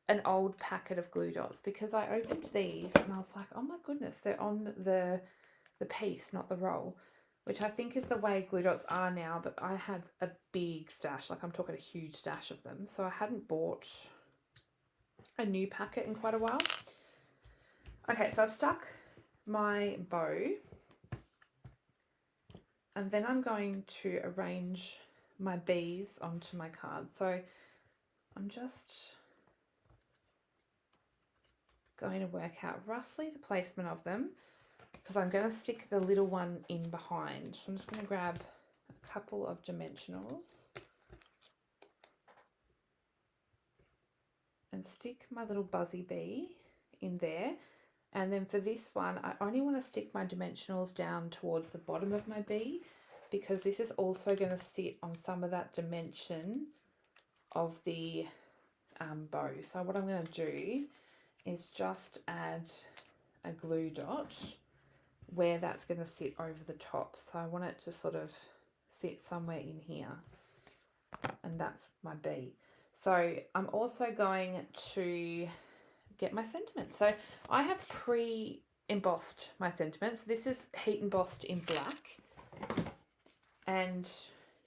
an old packet of glue dots because I opened these and I was like, oh my goodness, they're on the piece, not the roll, which I think is the way glue dots are now, but I had a big stash, like I'm talking a huge stash of them, so I hadn't bought a new packet in quite a while. Okay, so I've stuck my bow, and then I'm going to arrange my bees onto my card. So I'm just going to work out roughly the placement of them because I'm going to stick the little one in behind. So I'm just going to grab a couple of dimensionals and stick my little buzzy bee in there. And then for this one, I only want to stick my dimensionals down towards the bottom of my bee because this is also going to sit on some of that dimension of the bow. So what I'm going to do is just add a glue dot where that's going to sit over the top. So I want it to sort of sit somewhere in here, and that's my bee. So I'm also going to get my sentiment. So I have pre-embossed my sentiments. This is heat embossed in black, and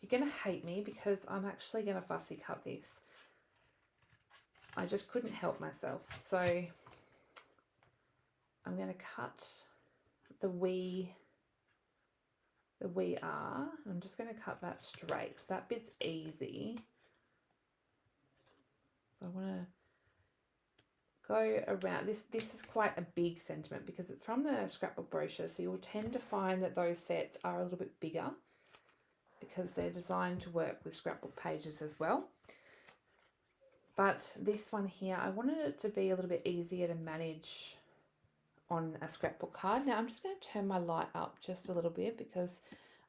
you're going to hate me because I'm actually going to fussy cut this. I just couldn't help myself. So I'm going to cut the wee R. I'm just going to cut that straight. So that bit's easy. So I want to go around. This is quite a big sentiment because it's from the scrapbook brochure. So you'll tend to find that those sets are a little bit bigger because they're designed to work with scrapbook pages as well. But this one here, I wanted it to be a little bit easier to manage on a scrapbook card. Now I'm just going to turn my light up just a little bit because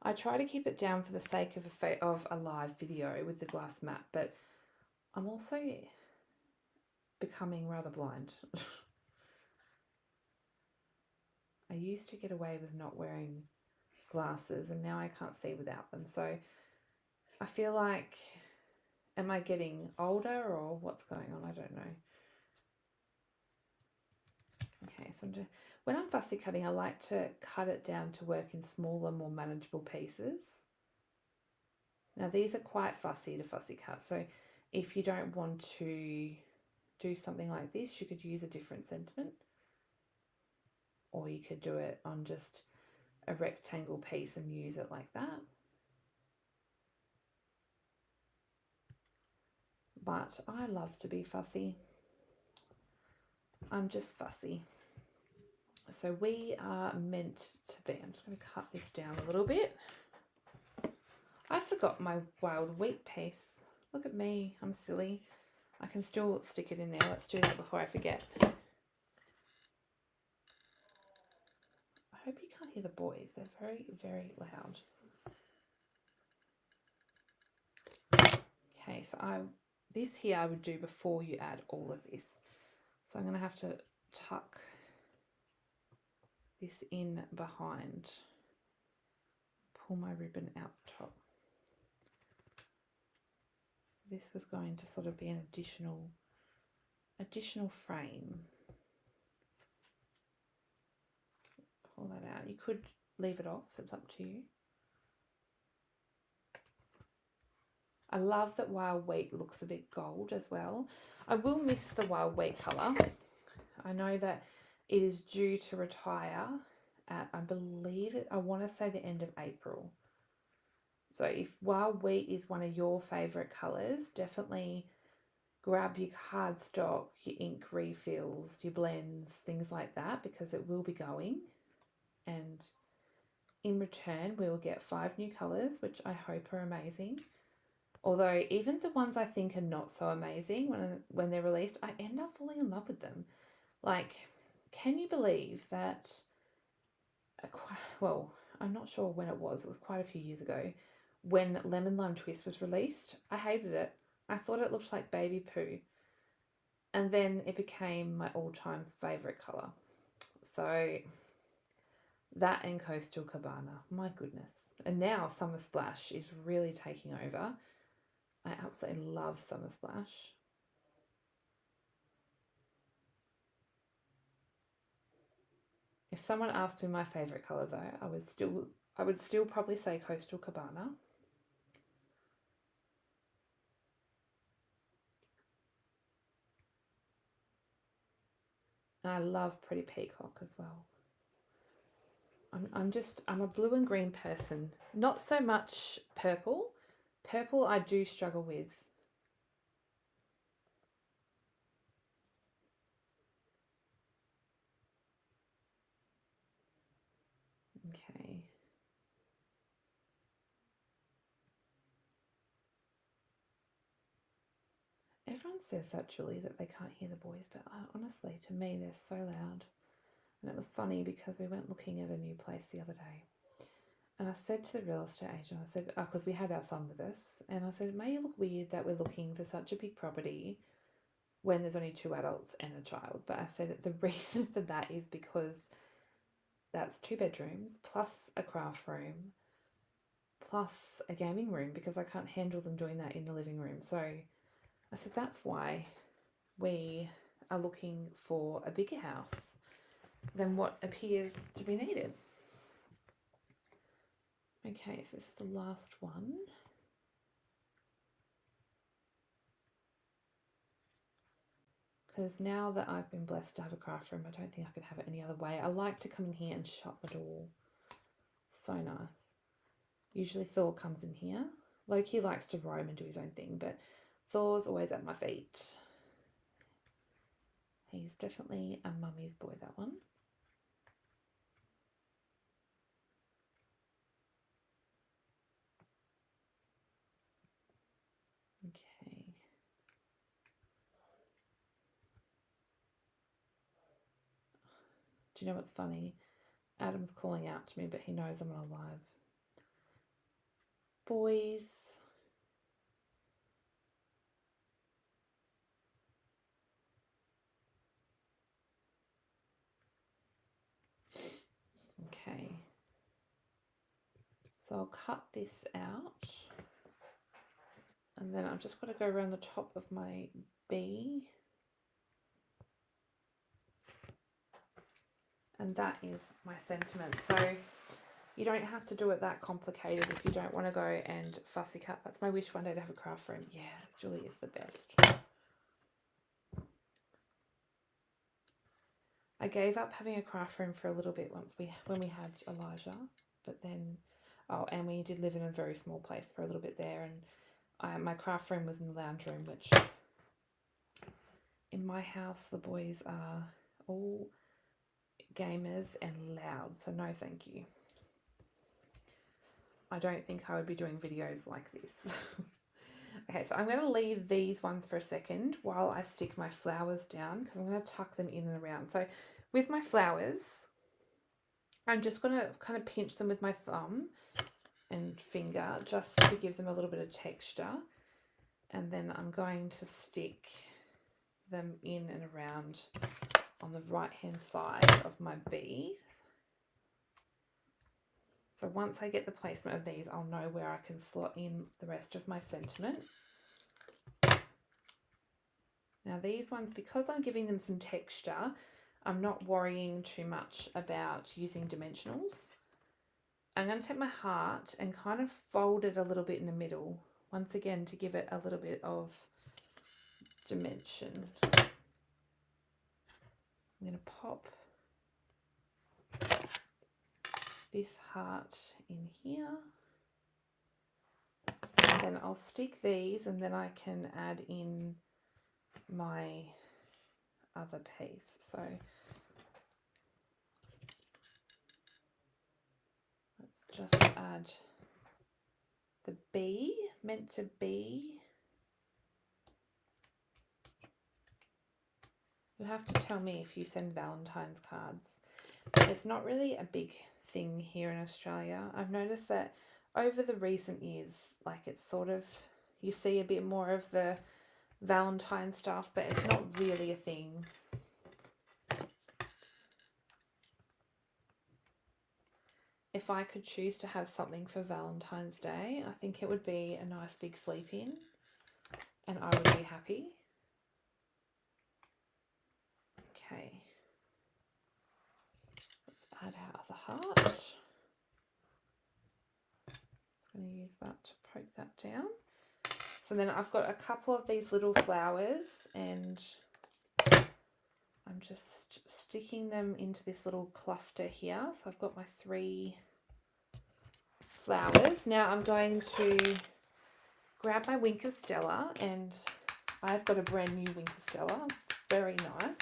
I try to keep it down for the sake of a live video with the glass mat, but I'm also becoming rather blind. I used to get away with not wearing glasses and now I can't see without them. So I feel like, am I getting older or what's going on? I don't know. Okay, so when I'm fussy cutting, I like to cut it down to work in smaller, more manageable pieces. Now these are quite fussy to fussy cut, so if you don't want to do something like this, you could use a different sentiment, or you could do it on just a rectangle piece and use it like that. But I love to be fussy. I'm just fussy. So we are meant to be, I'm just going to cut this down a little bit. I forgot my wild wheat piece. Look at me, I'm silly. I can still stick it in there. Let's do that before I forget. I hope you can't hear the boys. They're very, very loud. Okay, so this here I would do before you add all of this. So I'm going to have to tuck this in behind. Pull my ribbon out the top. So this was going to sort of be an additional frame. Let's pull that out. You could leave it off, it's up to you. I love that wild wheat looks a bit gold as well. I will miss the wild wheat colour. I know that it is due to retire at, I believe I want to say the end of April. So if wild wheat is one of your favourite colours, definitely grab your cardstock, your ink refills, your blends, things like that, because it will be going. And in return, we will get 5 new colours, which I hope are amazing. Although even the ones I think are not so amazing, when they're released, I end up falling in love with them. Like, can you believe that, well, I'm not sure when it was quite a few years ago, when Lemon Lime Twist was released. I hated it. I thought it looked like baby poo. And then it became my all-time favourite colour. So that and Coastal Cabana, my goodness. And now Summer Splash is really taking over. I absolutely love Summer Splash. If someone asked me my favourite colour though, I would still probably say Coastal Cabana. And I love Pretty Peacock as well. I'm a blue and green person. Not so much purple. Purple I do struggle with. Okay. Everyone says that, Julie, that they can't hear the boys, but honestly, to me, they're so loud. And it was funny because we went looking at a new place the other day. And I said to the real estate agent, I said, because we had our son with us, and I said, it may look weird that we're looking for such a big property when there's only 2 adults and a child. But I said the reason for that is because that's 2 bedrooms, plus a craft room, plus a gaming room, because I can't handle them doing that in the living room. So I said that's why we are looking for a bigger house than what appears to be needed. Okay, so this is the last one. Because now that I've been blessed to have a craft room, I don't think I could have it any other way. I like to come in here and shut the door. So nice. Usually Thor comes in here. Loki likes to roam and do his own thing, but Thor's always at my feet. He's definitely a mummy's boy, that one. Okay. Do you know what's funny? Adam's calling out to me, but he knows I'm on a live. Boys. Okay. So I'll cut this out. And then I'm just going to go around the top of my bee. And that is my sentiment. So you don't have to do it that complicated if you don't want to go and fussy cut. That's my wish one day, to have a craft room. Yeah, Julie is the best. I gave up having a craft room for a little bit when we had Elijah, but then, and we did live in a very small place for a little bit there, and my craft room was in the lounge room, which in my house the boys are all gamers and loud, so no thank you. I don't think I would be doing videos like this. Okay, so I'm going to leave these ones for a second while I stick my flowers down, because I'm going to tuck them in and around. So with my flowers, I'm just going to kind of pinch them with my thumb and finger just to give them a little bit of texture. And then I'm going to stick them in and around on the right hand side of my bead. So once I get the placement of these, I'll know where I can slot in the rest of my sentiment. Now these ones, because I'm giving them some texture, I'm not worrying too much about using dimensionals. I'm going to take my heart and kind of fold it a little bit in the middle, once again to give it a little bit of dimension. I'm going to pop this heart in here, and then I'll stick these, and then I can add in my other piece. So let's just add the bee, meant to be. You have to tell me if you send Valentine's cards. It's not really a big thing here in Australia. I've noticed that over the recent years, like it's sort of, you see a bit more of the Valentine stuff, but it's not really a thing. If I could choose to have something for Valentine's Day, I think it would be a nice big sleep-in, and I would be happy. Okay. Let's add our other heart. Just going to use that to poke that down. So then I've got a couple of these little flowers, and I'm just sticking them into this little cluster here. So I've got my 3 flowers. Now I'm going to grab my Wink of Stella, and I've got a brand new Wink of Stella. It's very nice.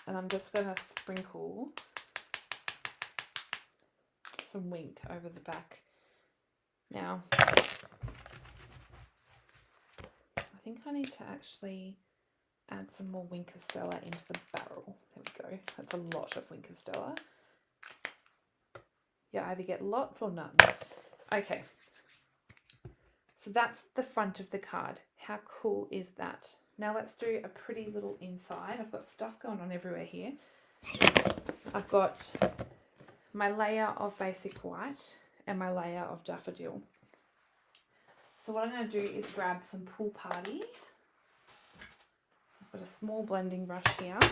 And I'm just going to sprinkle some Wink over the back. Now, I think I need to actually add some more Wink of Stella into the barrel. There we go. That's a lot of Wink of Stella. You either get lots or none. Okay. So that's the front of the card. How cool is that? Now let's do a pretty little inside. I've got stuff going on everywhere here. I've got my layer of basic white and my layer of daffodil. So what I'm going to do is grab some Pool Party. I've got a small blending brush here. I'm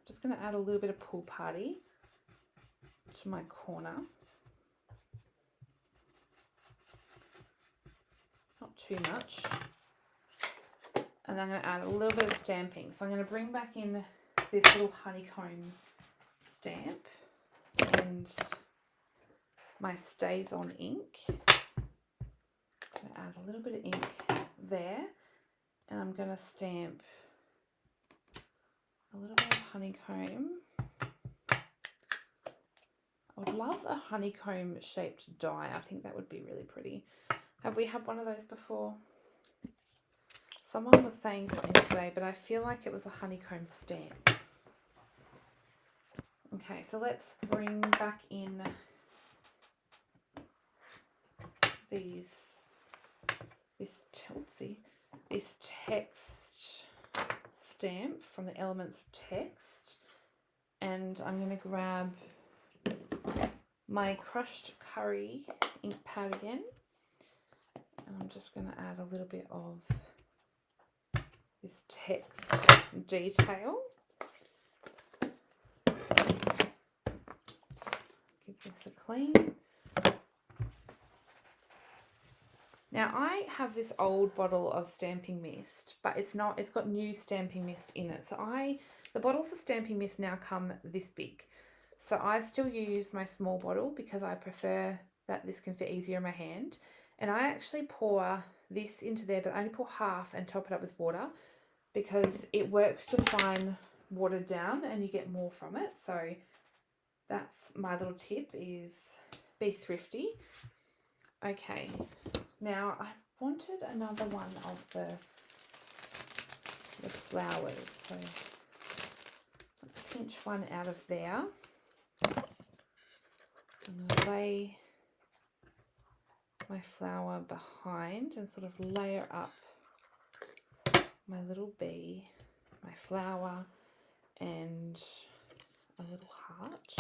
just going to add a little bit of Pool Party to my corner. Not too much. And I'm going to add a little bit of stamping. So I'm going to bring back in this little honeycomb stamp and my Stays On ink. I'm going to add a little bit of ink there, and I'm going to stamp a little bit of honeycomb. I would love a honeycomb shaped die. I think that would be really pretty. Have we had one of those before? Someone was saying something today, but I feel like it was a honeycomb stamp. Okay, so let's bring back in this text stamp from the Elements of Text, and I'm going to grab my crushed curry ink pad again, and I'm just going to add a little bit of this text detail. Give this a clean. Now I have this old bottle of Stamping Mist, but it's got new Stamping Mist in it. So the bottles of Stamping Mist now come this big. So I still use my small bottle because I prefer that this can fit easier in my hand. And I actually pour this into there, but I only pour half and top it up with water because it works just fine watered down and you get more from it. So that's my little tip, is be thrifty. Okay, now I wanted another one of the flowers. So let's pinch one out of there. I'm going to lay my flower behind and sort of layer up my little bee, my flower, and a little heart.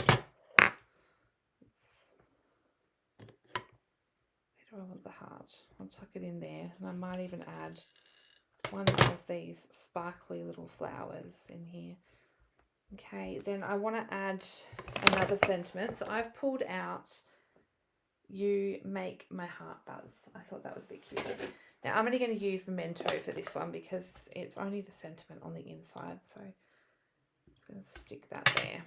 Where do I want the heart? I'll tuck it in there, and I might even add one of these sparkly little flowers in here. Okay, then I want to add another sentiment. So I've pulled out "You Make My Heart Buzz." I thought that was a bit cute. Now I'm only going to use Memento for this one because it's only the sentiment on the inside. So I'm just going to stick that there.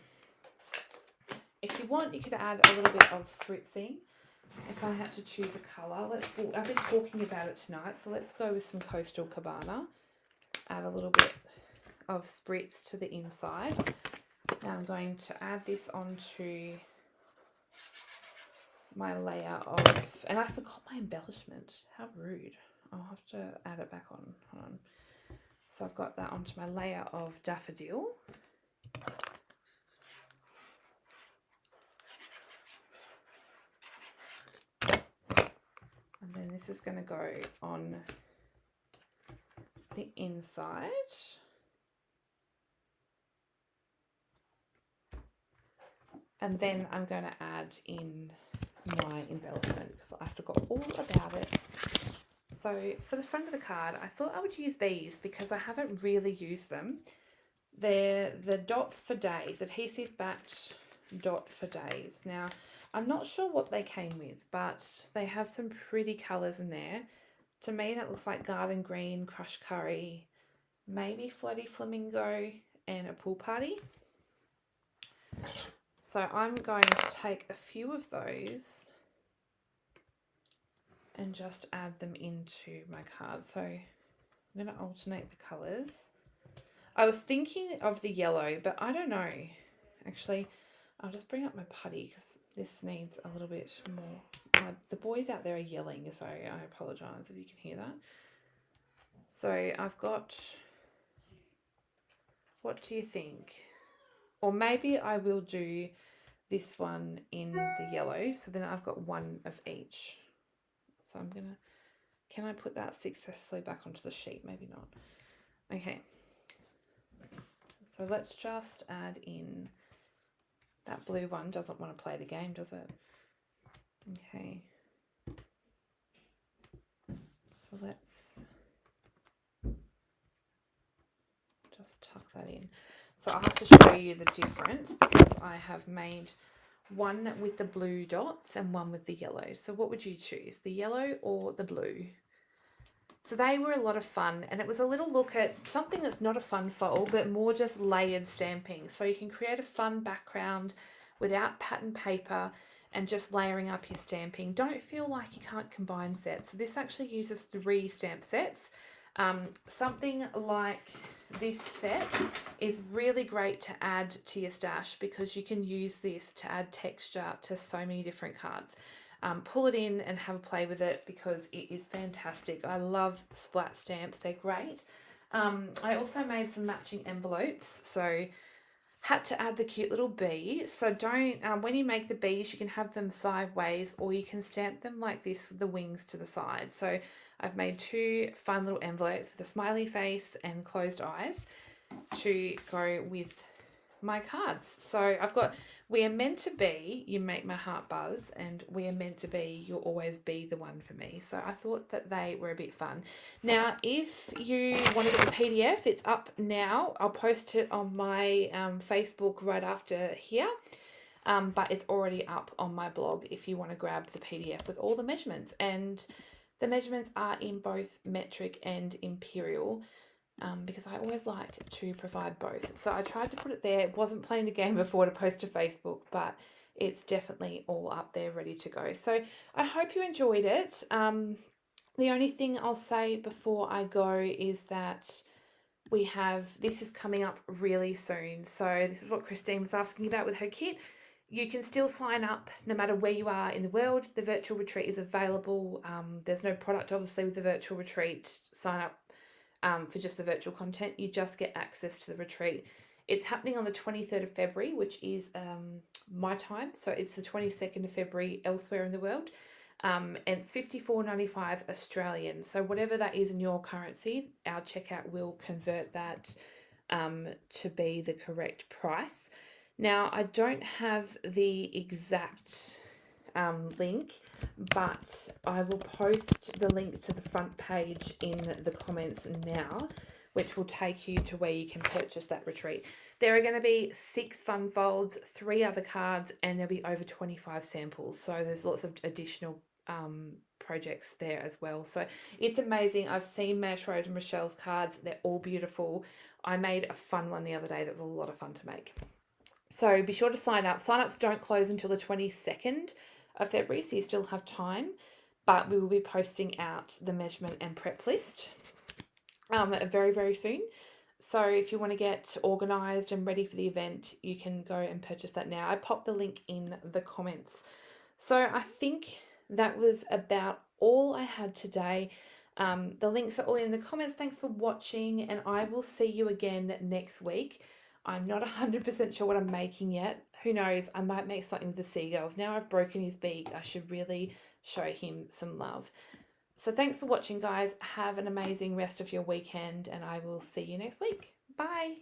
If you want, you could add a little bit of spritzing. If I had to choose a colour, I've been talking about it tonight, so let's go with some Coastal Cabana. Add a little bit of spritz to the inside. Now I'm going to add this onto my layer of, and I forgot my embellishment. How rude. I'll have to add it back on. Hold on. So I've got that onto my layer of daffodil. And then this is going to go on the inside. And then I'm going to add in my embellishment because I forgot all about it. So for the front of the card, I thought I would use these because I haven't really used them. They're the Dots for Days, adhesive backed dot for days. Now, I'm not sure what they came with, but they have some pretty colours in there. To me, that looks like garden green, crushed curry, maybe floaty flamingo, and a pool party. So I'm going to take a few of those and just add them into my card. So I'm going to alternate the colours. I was thinking of the yellow, but I don't know. Actually, I'll just bring up my putty because this needs a little bit more. The boys out there are yelling, so I apologise if you can hear that. So I've got, what do you think? Or maybe I will do this one in the yellow, so then I've got one of each. So I'm gonna, can I put that successfully back onto the sheet? Maybe not. Okay. So let's just add in, that blue one doesn't want to play the game, does it? Okay. So let's just tuck that in. So I'll have to show you the difference because I have made one with the blue dots and one with the yellow. So what would you choose, the yellow or the blue? So they were a lot of fun, and it was a little look at something that's not a fun fold, but more just layered stamping. So you can create a fun background without pattern paper and just layering up your stamping. Don't feel like you can't combine sets. So this actually uses 3 stamp sets. Something like this set is really great to add to your stash because you can use this to add texture to so many different cards. Pull it in and have a play with it because it is fantastic. I love splat stamps, they're great. I also made some matching envelopes, so had to add the cute little bee. So don't, when you make the bees, you can have them sideways or you can stamp them like this with the wings to the side. So I've made 2 fun little envelopes with a smiley face and closed eyes to go with my cards. So I've got We Are Meant to Be, You Make My Heart Buzz, and We Are Meant to Be, You'll Always Be the One for Me. So I thought that they were a bit fun. Now, if you want to get the PDF, it's up now. I'll post it on my Facebook right after here. But it's already up on my blog if you want to grab the PDF with all the measurements. And the measurements are in both metric and imperial. Because I always like to provide both. So I tried to put it there. It wasn't playing the game before to post to Facebook, but it's definitely all up there ready to go. So I hope you enjoyed it. The only thing I'll say before I go is that this is coming up really soon. So this is what Christine was asking about with her kit. You can still sign up no matter where you are in the world. The virtual retreat is available. There's no product, obviously, with the virtual retreat. Sign up for just the virtual content. You just get access to the retreat. It's happening on the 23rd of February, which is my time. So it's the 22nd of February elsewhere in the world. And it's $54.95 Australian. So whatever that is in your currency, our checkout will convert that to be the correct price. Now, I don't have the exact link, but I will post the link to the front page in the comments now, which will take you to where you can purchase that retreat. There are going to be 6 fun folds, 3 other cards, and there'll be over 25 samples. So there's lots of additional projects there as well. So it's amazing. I've seen Mash Rose and Michelle's cards. They're all beautiful. I made a fun one the other day that was a lot of fun to make. So be sure to sign up. Sign-ups don't close until the 22nd of February, so you still have time. But we will be posting out the measurement and prep list very, very soon. So if you want to get organised and ready for the event, you can go and purchase that now. I popped the link in the comments. So I think that was about all I had today. The links are all in the comments. Thanks for watching, and I will see you again next week. I'm not 100% sure what I'm making yet. Who knows? I might make something with the seagulls. Now I've broken his beak, I should really show him some love. So thanks for watching, guys. Have an amazing rest of your weekend, and I will see you next week. Bye.